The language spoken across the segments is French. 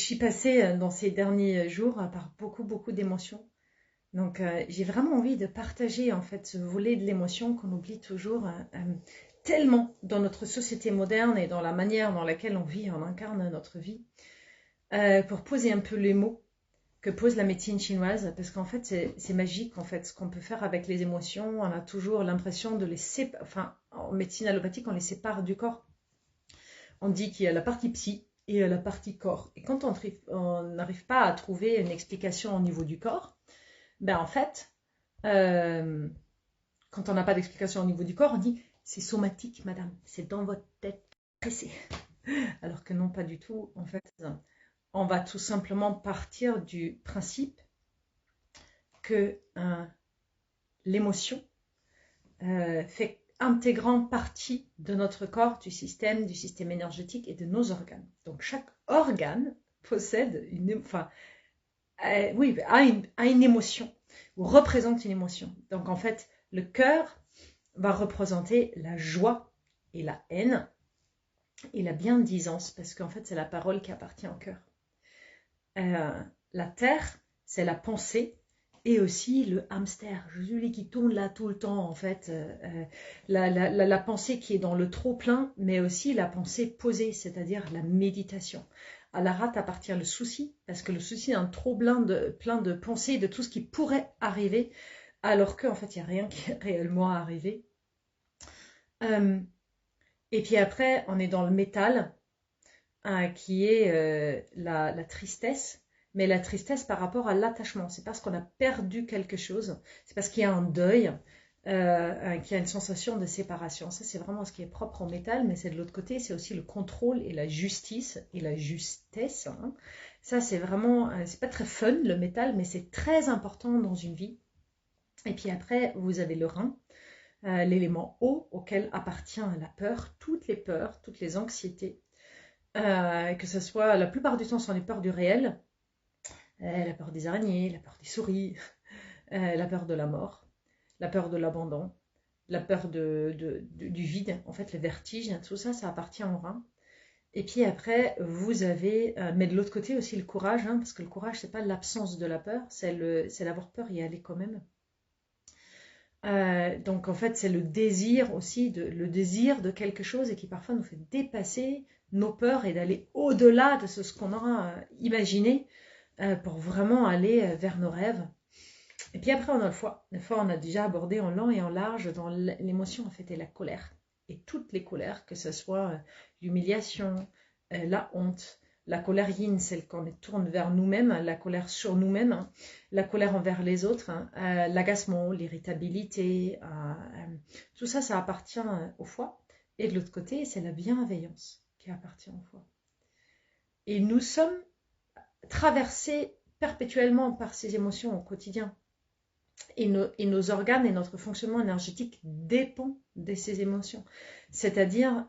suis passée dans ces derniers jours par beaucoup d'émotions. Donc, j'ai vraiment envie de partager en fait ce volet de l'émotion qu'on oublie toujours tellement dans notre société moderne et dans la manière dans laquelle on vit, on incarne notre vie, pour poser un peu les mots que pose la médecine chinoise, parce qu'en fait c'est magique en fait ce qu'on peut faire avec les émotions. On a toujours l'impression de les séparer, enfin en médecine allopathique on les sépare du corps. On dit qu'il y a la partie psy et la partie corps. Et quand on n'arrive pas à trouver une explication au niveau du corps, ben en fait, euh, quand on n'a pas d'explication au niveau du corps, on dit c'est somatique, madame, c'est dans votre tête pressée. Alors que non, pas du tout. En fait, on va tout simplement partir du principe que l'émotion fait intégrante partie de notre corps, du système énergétique et de nos organes. Donc chaque organe possède a une émotion ou représente une émotion. Donc en fait, le cœur va représenter la joie et la haine et la biendience, parce qu'en fait c'est la parole qui appartient au cœur. La terre, c'est la pensée et aussi le hamster, celui qui tourne là tout le temps en fait. La pensée qui est dans le trop plein, mais aussi la pensée posée, c'est-à-dire la méditation. À la rate appartient le souci, parce que le souci est un trop plein de pensées, de tout ce qui pourrait arriver, alors qu'en fait il n'y a rien qui est réellement arrivé. Et puis après, on est dans le métal, qui est la tristesse, mais la tristesse par rapport à l'attachement. C'est parce qu'on a perdu quelque chose, c'est parce qu'il y a un deuil, qu'il y a une sensation de séparation. Ça, c'est vraiment ce qui est propre au métal, mais c'est de l'autre côté, c'est aussi le contrôle et la justice et la justesse. Hein. Ça, c'est vraiment, c'est pas très fun le métal, mais c'est très important dans une vie. Et puis après, vous avez le rein. L'élément eau auquel appartient la peur, toutes les anxiétés, que ce soit la plupart du temps sont les peurs du réel, la peur des araignées, la peur des souris, la peur de la mort, la peur de l'abandon, la peur du vide, en fait le vertige, tout ça, ça appartient au rein. Et puis après, vous avez, mais de l'autre côté aussi le courage, hein, parce que le courage, c'est pas l'absence de la peur, c'est l'avoir peur et y aller quand même. Donc en fait c'est le désir aussi, le désir de quelque chose et qui parfois nous fait dépasser nos peurs et d'aller au-delà de ce qu'on aura imaginé pour vraiment aller vers nos rêves. Et puis après on a le foie. Le foie on a déjà abordé en long et en large dans l'émotion en fait et la colère. Et toutes les colères, que ce soit l'humiliation, la honte, la colère yin, celle qu'on tourne vers nous-mêmes, la colère sur nous-mêmes, hein, la colère envers les autres, hein, l'agacement, l'irritabilité, tout ça, ça appartient au foie. Et de l'autre côté, c'est la bienveillance qui appartient au foie. Et nous sommes traversés perpétuellement par ces émotions au quotidien. Et nos organes et notre fonctionnement énergétique dépend de ces émotions. C'est-à-dire,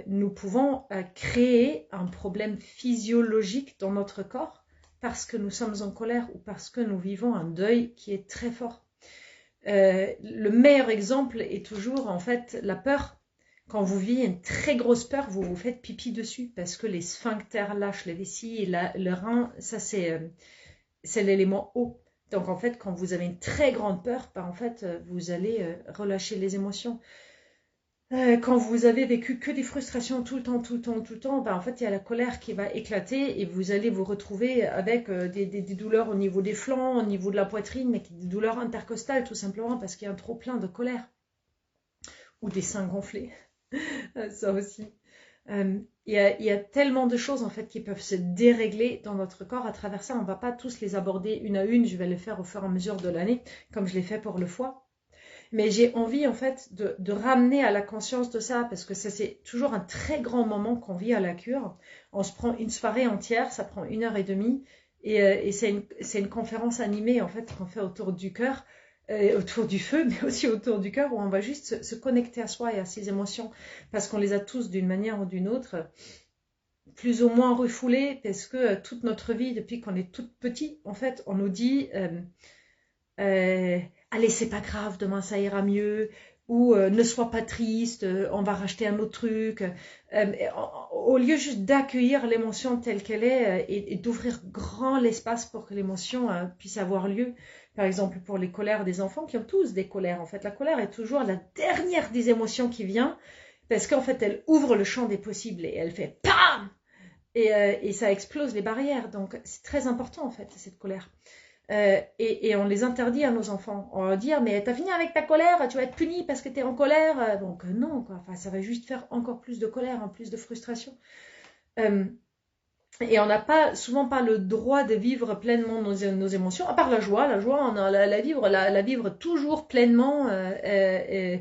nous pouvons créer un problème physiologique dans notre corps parce que nous sommes en colère ou parce que nous vivons un deuil qui est très fort. Le meilleur exemple est toujours en fait la peur. Quand vous vivez une très grosse peur, vous vous faites pipi dessus parce que les sphincters lâchent, les vessies et le rein, ça c'est l'élément eau. Donc en fait, quand vous avez une très grande peur, ben, en fait, vous allez relâcher les émotions. Quand vous avez vécu que des frustrations tout le temps, ben en fait, il y a la colère qui va éclater et vous allez vous retrouver avec des douleurs au niveau des flancs, au niveau de la poitrine, mais des douleurs intercostales tout simplement parce qu'il y a un trop plein de colère. Ou des seins gonflés, ça aussi. Il y a tellement de choses en fait qui peuvent se dérégler dans notre corps à travers ça. On ne va pas tous les aborder une à une, je vais les faire au fur et à mesure de l'année, comme je l'ai fait pour le foie. Mais j'ai envie en fait de ramener à la conscience de ça, parce que ça c'est toujours un très grand moment qu'on vit à la cure. On se prend une soirée entière, ça prend 1h30, et c'est une conférence animée en fait qu'on fait autour du cœur, autour du feu, mais aussi autour du cœur, où on va juste se connecter à soi et à ses émotions, parce qu'on les a tous d'une manière ou d'une autre, plus ou moins refoulées, parce que toute notre vie, depuis qu'on est tout petit, en fait, on nous dit allez, c'est pas grave, demain ça ira mieux, ou ne sois pas triste, on va racheter un autre truc. Au lieu juste d'accueillir l'émotion telle qu'elle est et d'ouvrir grand l'espace pour que l'émotion puisse avoir lieu. Par exemple, pour les colères des enfants qui ont tous des colères. En fait, la colère est toujours la dernière des émotions qui vient parce qu'en fait, elle ouvre le champ des possibles et elle fait PAM! Et ça explose les barrières. Donc, c'est très important en fait, cette colère. Et on les interdit à nos enfants. On leur dit, mais t'as fini avec ta colère, tu vas être puni parce que t'es en colère. Donc non, quoi. Enfin, ça va juste faire encore plus de colère, en plus de frustration. Et on n'a pas, souvent pas le droit de vivre pleinement nos émotions, à part la joie. La joie, on a la vivre toujours pleinement. Et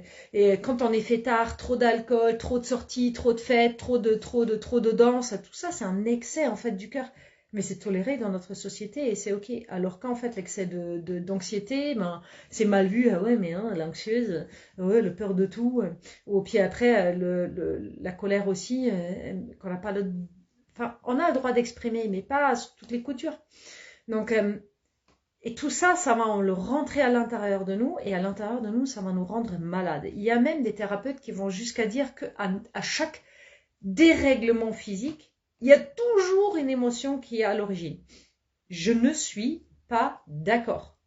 quand on est fêtard, trop d'alcool, trop de sorties, trop de fêtes, trop de danse, tout ça, c'est un excès en fait du cœur. Mais c'est toléré dans notre société et c'est ok. Alors qu'en fait, l'excès d'anxiété, ben, c'est mal vu. Ah ouais, mais hein, l'anxieuse, ouais, le peur de tout. Ou puis après, la colère aussi, qu'on n'a pas le Enfin, on a le droit d'exprimer, mais pas sur toutes les coutures. Donc, et tout ça, ça va le rentrer à l'intérieur de nous, et à l'intérieur de nous, ça va nous rendre malades. Il y a même des thérapeutes qui vont jusqu'à dire qu'à chaque dérèglement physique, il y a toujours une émotion qui est à l'origine. Je ne suis pas d'accord.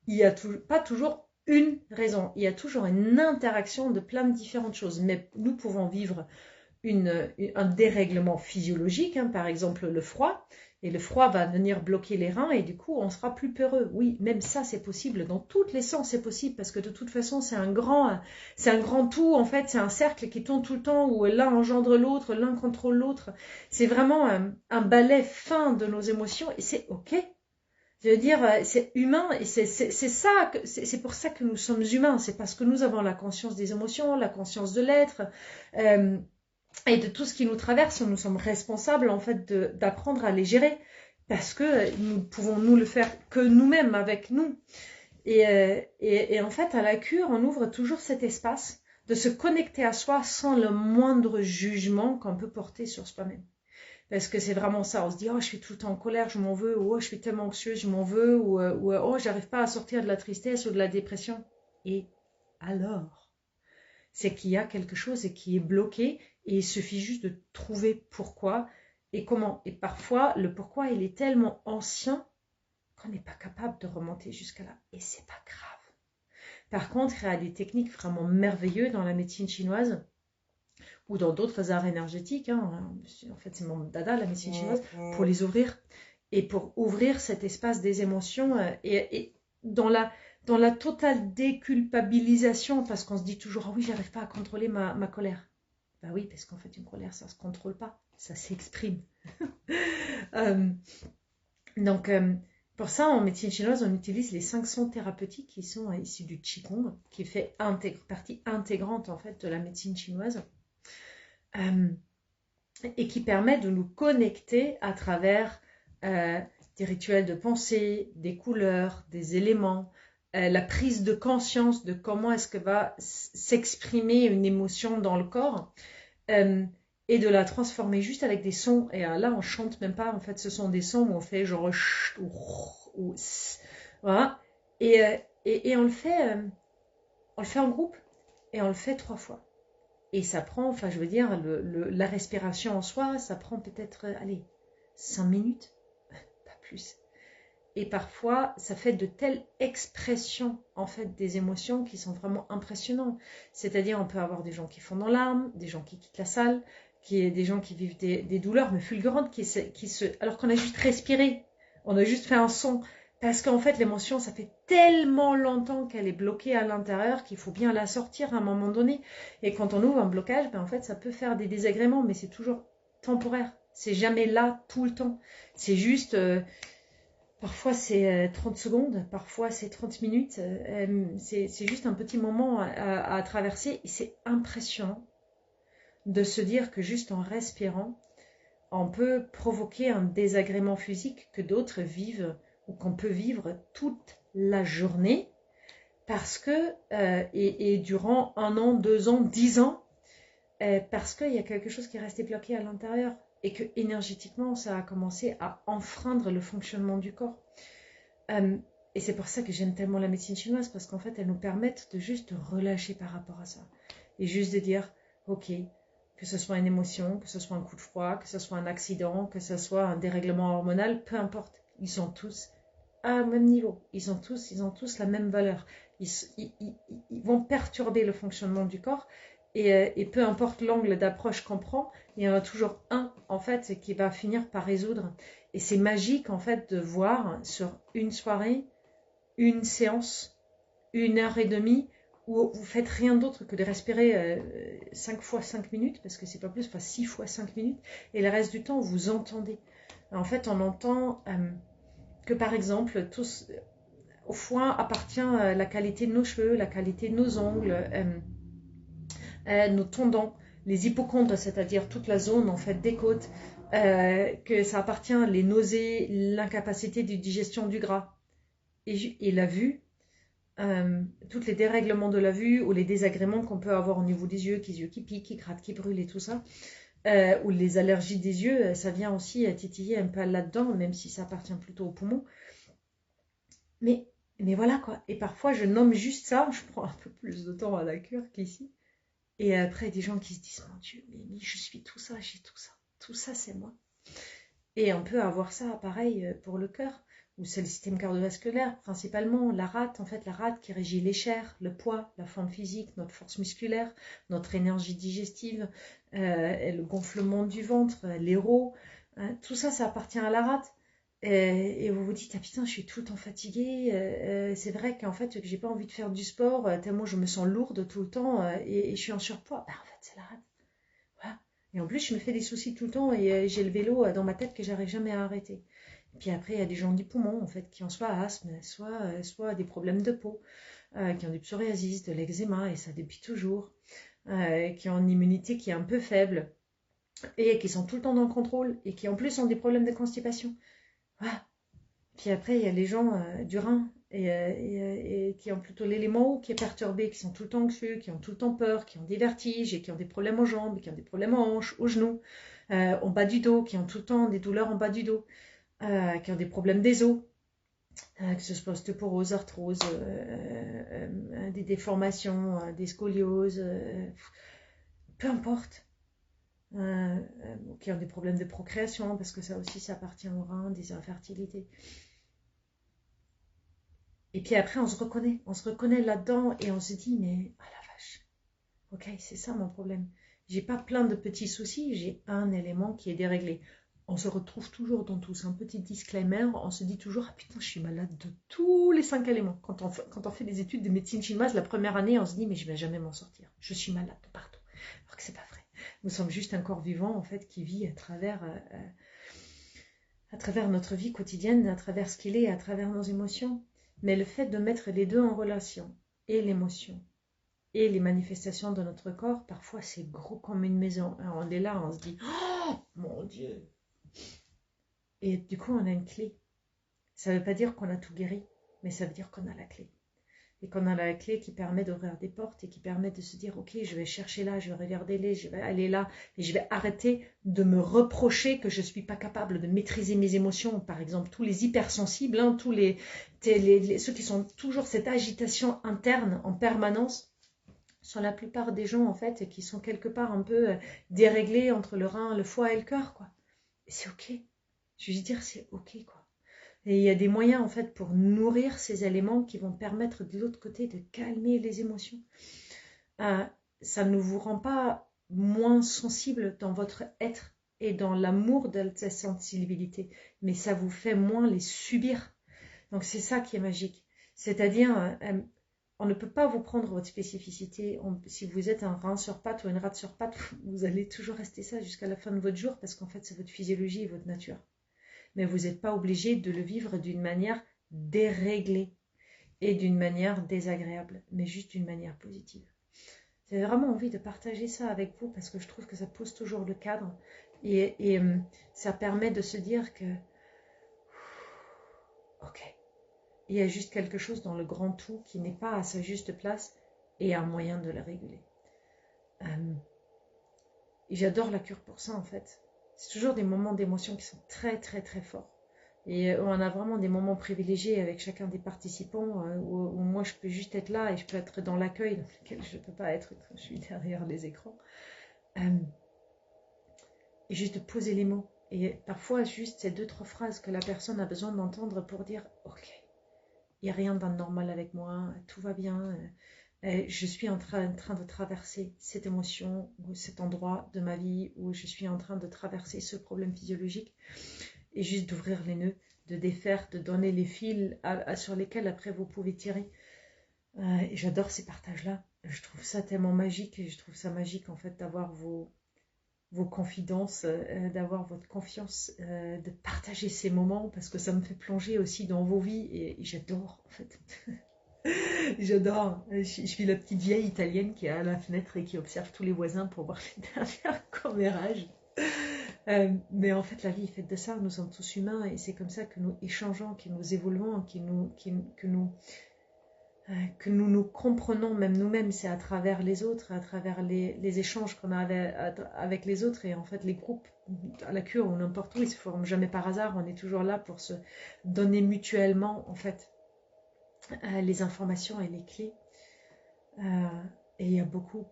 Il n'y a pas toujours une raison. Il y a toujours une interaction de plein de différentes choses. Mais nous pouvons vivre un dérèglement physiologique, hein, par exemple le froid, et le froid va venir bloquer les reins et du coup on sera plus peureux. Oui, même ça c'est possible, dans tous les sens c'est possible parce que de toute façon c'est un grand tout en fait, c'est un cercle qui tourne tout le temps où l'un engendre l'autre, l'un contrôle l'autre. C'est vraiment un balai fin de nos émotions et c'est ok. Je veux dire, c'est humain et c'est pour ça que nous sommes humains. C'est parce que nous avons la conscience des émotions, la conscience de l'être. Et de tout ce qui nous traverse, nous sommes responsables en fait d'apprendre à les gérer parce que nous pouvons nous le faire que nous-mêmes avec nous. Et en fait, à la cure, on ouvre toujours cet espace de se connecter à soi sans le moindre jugement qu'on peut porter sur soi-même. Parce que c'est vraiment ça, on se dit « Oh, je suis tout le temps en colère, je m'en veux » ou « Oh, je suis tellement anxieuse, je m'en veux » ou « Oh, j'arrive pas à sortir de la tristesse ou de la dépression. » Et alors c'est qu'il y a quelque chose qui est bloqué et il suffit juste de trouver pourquoi et comment. Et parfois, le pourquoi, il est tellement ancien qu'on n'est pas capable de remonter jusqu'à là. Et c'est pas grave. Par contre, il y a des techniques vraiment merveilleuses dans la médecine chinoise ou dans d'autres arts énergétiques. Hein. En fait, c'est mon dada, la médecine chinoise, pour les ouvrir et pour ouvrir cet espace des émotions et dans la totale déculpabilisation, parce qu'on se dit toujours « Ah oui, j'arrive pas à contrôler ma colère ». Ben oui, parce qu'en fait, une colère, ça se contrôle pas, ça s'exprime. Donc, pour ça, en médecine chinoise, on utilise les 5 sons thérapeutiques qui sont issus du Qigong, qui fait partie intégrante en fait de la médecine chinoise, et qui permet de nous connecter à travers des rituels de pensée, des couleurs, des éléments, la prise de conscience de comment est-ce que va s'exprimer une émotion dans le corps, et de la transformer juste avec des sons. Et là, on chante même pas, en fait, ce sont des sons où on fait genre ou voilà. Et on le fait en groupe et on le fait 3 fois. Et ça prend, enfin, je veux dire, la respiration en soi, ça prend peut-être, allez, 5 minutes, pas plus. Et parfois, ça fait de telles expressions, en fait, des émotions qui sont vraiment impressionnantes. C'est-à-dire, on peut avoir des gens qui fondent en larmes, des gens qui quittent la salle, des gens qui vivent des douleurs, mais fulgurantes, alors qu'on a juste respiré, on a juste fait un son. Parce qu'en fait, l'émotion, ça fait tellement longtemps qu'elle est bloquée à l'intérieur qu'il faut bien la sortir à un moment donné. Et quand on ouvre un blocage, ben en fait, ça peut faire des désagréments, mais c'est toujours temporaire. C'est jamais là tout le temps. C'est juste, parfois c'est 30 secondes, parfois c'est 30 minutes. C'est juste un petit moment à traverser. Et c'est impressionnant de se dire que juste en respirant, on peut provoquer un désagrément physique que d'autres vivent ou qu'on peut vivre toute la journée parce que, et durant 1 an, 2 ans, 10 ans, parce qu'il y a quelque chose qui est resté bloqué à l'intérieur et que énergétiquement, ça a commencé à enfreindre le fonctionnement du corps. Et c'est pour ça que j'aime tellement la médecine chinoise, parce qu'en fait, elles nous permettent de juste relâcher par rapport à ça. Et juste de dire, ok, que ce soit une émotion, que ce soit un coup de froid, que ce soit un accident, que ce soit un dérèglement hormonal, peu importe. Ils sont tous à même niveau. Ils ont tous la même valeur. Ils vont perturber le fonctionnement du corps. Et peu importe l'angle d'approche qu'on prend, il y en a toujours un, en fait, qui va finir par résoudre. Et c'est magique, en fait, de voir sur une soirée, une séance, 1 heure et demie, où vous faites rien d'autre que de respirer 5 fois 5 minutes, parce que c'est pas plus, enfin 6 fois 5 minutes, et le reste du temps, vous entendez. En fait, on entend que, par exemple, au foie appartient la qualité de nos cheveux, la qualité de nos ongles, nos tendons, les hypochondres, c'est-à-dire toute la zone en fait des côtes, que ça appartient les nausées, l'incapacité de digestion du gras et la vue, tous les dérèglements de la vue ou les désagréments qu'on peut avoir au niveau des yeux qui piquent, qui grattent, qui brûlent et tout ça, ou les allergies des yeux, ça vient aussi titiller un peu là-dedans, même si ça appartient plutôt aux poumons. Mais, mais voilà quoi. Et parfois, je nomme juste ça, je prends un peu plus de temps à la cure qu'ici. Et après, des gens qui se disent, mon Dieu, mais je suis tout ça, j'ai tout ça. Tout ça, c'est moi. Et on peut avoir ça, pareil, pour le cœur, où c'est le système cardiovasculaire, principalement la rate, en fait, la rate qui régit les chairs, le poids, la forme physique, notre force musculaire, notre énergie digestive, et le gonflement du ventre, l'héro. Tout ça, ça appartient à la rate. Et vous vous dites, ah putain, je suis tout le temps fatiguée. C'est vrai qu'en fait, que j'ai pas envie de faire du sport, tellement je me sens lourde tout le temps et je suis en surpoids. Bah, en fait, c'est la rate. Voilà. Et en plus, je me fais des soucis tout le temps et j'ai le vélo dans ma tête que j'arrive jamais à arrêter. Et puis après, il y a des gens du poumon, en fait, qui ont soit asthme, soit des problèmes de peau, qui ont du psoriasis, de l'eczéma, et ça depuis toujours, qui ont une immunité qui est un peu faible et qui sont tout le temps dans le contrôle et qui en plus ont des problèmes de constipation. Voilà. Puis après, il y a les gens du rein et qui ont plutôt l'élément O qui est perturbé, qui sont tout le temps anxieux, qui ont tout le temps peur, qui ont des vertiges et qui ont des problèmes aux jambes, qui ont des problèmes aux hanches, aux genoux, au bas du dos, qui ont tout le temps des douleurs en bas du dos, qui ont des problèmes des os, que ce soit ostéoporose, arthrose, des déformations, des scolioses, peu importe. Qui ont des problèmes de procréation, parce que ça aussi, ça appartient au rein, des infertilités. Et puis après, on se reconnaît là-dedans et on se dit, mais ah la vache, ok, c'est ça mon problème. J'ai pas plein de petits soucis, j'ai un élément qui est déréglé. On se retrouve toujours dans tous un petit disclaimer, on se dit toujours, ah putain, je suis malade de tous les 5 éléments. Quand on fait des études de médecine chinoise, la première année, on se dit, mais je vais jamais m'en sortir. Je suis malade de partout. Alors que c'est pas vrai. Nous sommes juste un corps vivant, en fait, qui vit à travers notre vie quotidienne, à travers ce qu'il est, à travers nos émotions. Mais le fait de mettre les deux en relation, et l'émotion, et les manifestations de notre corps, parfois c'est gros comme une maison. Alors on est là, on se dit, oh mon Dieu. Et du coup, on a une clé. Ça ne veut pas dire qu'on a tout guéri, mais ça veut dire qu'on a la clé. Et qu'on a la clé qui permet d'ouvrir des portes et qui permet de se dire, ok, je vais chercher là, je vais regarder là, je vais aller là, et je vais arrêter de me reprocher que je ne suis pas capable de maîtriser mes émotions. Par exemple, tous les hypersensibles, hein, ceux qui sont toujours cette agitation interne en permanence, sont la plupart des gens en fait qui sont quelque part un peu déréglés entre le rein, le foie et le cœur, quoi. Et c'est ok. Je veux dire, c'est ok, quoi. Et il y a des moyens en fait pour nourrir ces éléments qui vont permettre de l'autre côté de calmer les émotions. Ça ne vous rend pas moins sensible dans votre être et dans l'amour de cette sensibilité, mais ça vous fait moins les subir. Donc c'est ça qui est magique. C'est-à-dire, on ne peut pas vous prendre votre spécificité. Si vous êtes un rein sur pattes ou une rate sur pattes, vous allez toujours rester ça jusqu'à la fin de votre jour parce qu'en fait c'est votre physiologie et votre nature. Mais vous n'êtes pas obligé de le vivre d'une manière déréglée et d'une manière désagréable, mais juste d'une manière positive. J'ai vraiment envie de partager ça avec vous parce que je trouve que ça pose toujours le cadre et ça permet de se dire que ok, il y a juste quelque chose dans le grand tout qui n'est pas à sa juste place et un moyen de le réguler. Et j'adore la cure pour ça en fait. C'est toujours des moments d'émotion qui sont très très très forts. Et on a vraiment des moments privilégiés avec chacun des participants où moi je peux juste être là et je peux être dans l'accueil dans lequel je ne peux pas être quand je suis derrière les écrans. Et juste de poser les mots. Et parfois juste ces 2-3 phrases que la personne a besoin d'entendre pour dire ok, il n'y a rien d'anormal avec moi, tout va bien. Je suis en train de traverser cette émotion ou cet endroit de ma vie où je suis en train de traverser ce problème physiologique. Et juste d'ouvrir les nœuds, de défaire, de donner les fils sur lesquels après vous pouvez tirer. Et j'adore ces partages-là. Je trouve ça tellement magique et je trouve ça magique en fait d'avoir vos confidences, d'avoir votre confiance, de partager ces moments parce que ça me fait plonger aussi dans vos vies et j'adore en fait. J'adore. Je suis la petite vieille italienne qui est à la fenêtre et qui observe tous les voisins pour voir les dernières commérages. Mais en fait, la vie est faite de ça. Nous sommes tous humains et c'est comme ça que nous échangeons, que nous évoluons, que nous comprenons même nous-mêmes. C'est à travers les autres, à travers les échanges qu'on a avec les autres. Et en fait, les groupes à la cure ou n'importe où, ils se forment jamais par hasard. On est toujours là pour se donner mutuellement, en fait, les informations et les clés. Et il y a beaucoup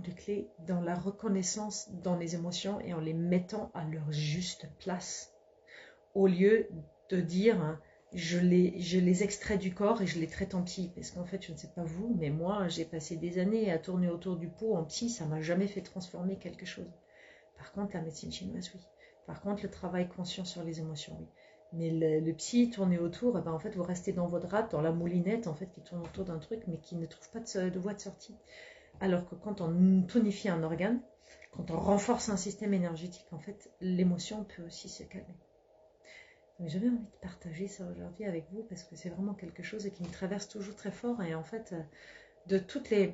de clés dans la reconnaissance dans les émotions et en les mettant à leur juste place. Au lieu de dire je les extrais du corps et je les traite en psy. Parce qu'en fait, je ne sais pas vous, mais moi, j'ai passé des années à tourner autour du pot en psy, ça ne m'a jamais fait transformer quelque chose. Par contre, la médecine chinoise, oui. Par contre, le travail conscient sur les émotions, oui. Mais le psy tourner autour, et ben en fait, vous restez dans votre rate, dans la moulinette, en fait, qui tourne autour d'un truc, mais qui ne trouve pas de voie de sortie. Alors que quand on tonifie un organe, quand on renforce un système énergétique, en fait, l'émotion peut aussi se calmer. Donc j'avais envie de partager ça aujourd'hui avec vous, parce que c'est vraiment quelque chose qui me traverse toujours très fort, et en fait, de toutes les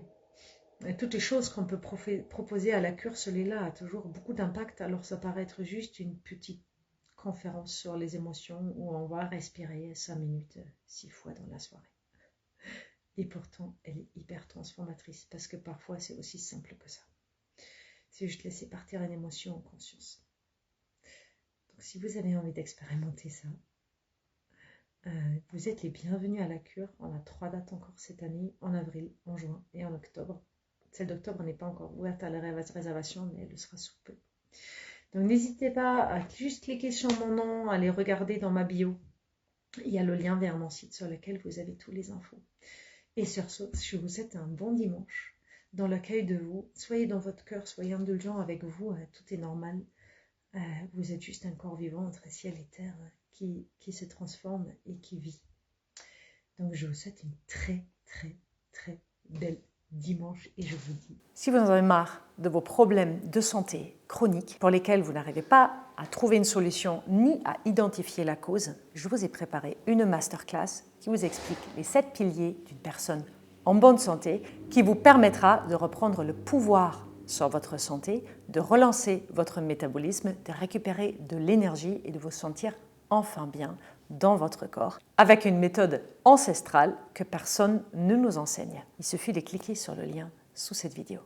choses qu'on peut proposer à la cure, celui-là a toujours beaucoup d'impact, alors ça paraît être juste une petite conférence sur les émotions où on va respirer 5 minutes 6 fois dans la soirée. Et pourtant, elle est hyper transformatrice parce que parfois c'est aussi simple que ça. C'est juste laisser partir une émotion en conscience. Donc si vous avez envie d'expérimenter ça, vous êtes les bienvenus à la cure. On a 3 dates encore cette année, en avril, en juin et en octobre. Celle d'octobre n'est pas encore ouverte à la réservation, mais elle le sera sous peu. Donc n'hésitez pas à juste cliquer sur mon nom, à aller regarder dans ma bio. Il y a le lien vers mon site sur lequel vous avez tous les infos. Et sur ce, je vous souhaite un bon dimanche dans l'accueil de vous. Soyez dans votre cœur, soyez indulgents avec vous, tout est normal. Vous êtes juste un corps vivant entre ciel et terre qui se transforme et qui vit. Donc je vous souhaite une très belle dimanche et je vous dis... Si vous en avez marre de vos problèmes de santé chroniques pour lesquels vous n'arrivez pas à trouver une solution ni à identifier la cause, je vous ai préparé une masterclass qui vous explique les 7 piliers d'une personne en bonne santé qui vous permettra de reprendre le pouvoir sur votre santé, de relancer votre métabolisme, de récupérer de l'énergie et de vous sentir enfin bien dans votre corps, avec une méthode ancestrale que personne ne nous enseigne. Il suffit de cliquer sur le lien sous cette vidéo.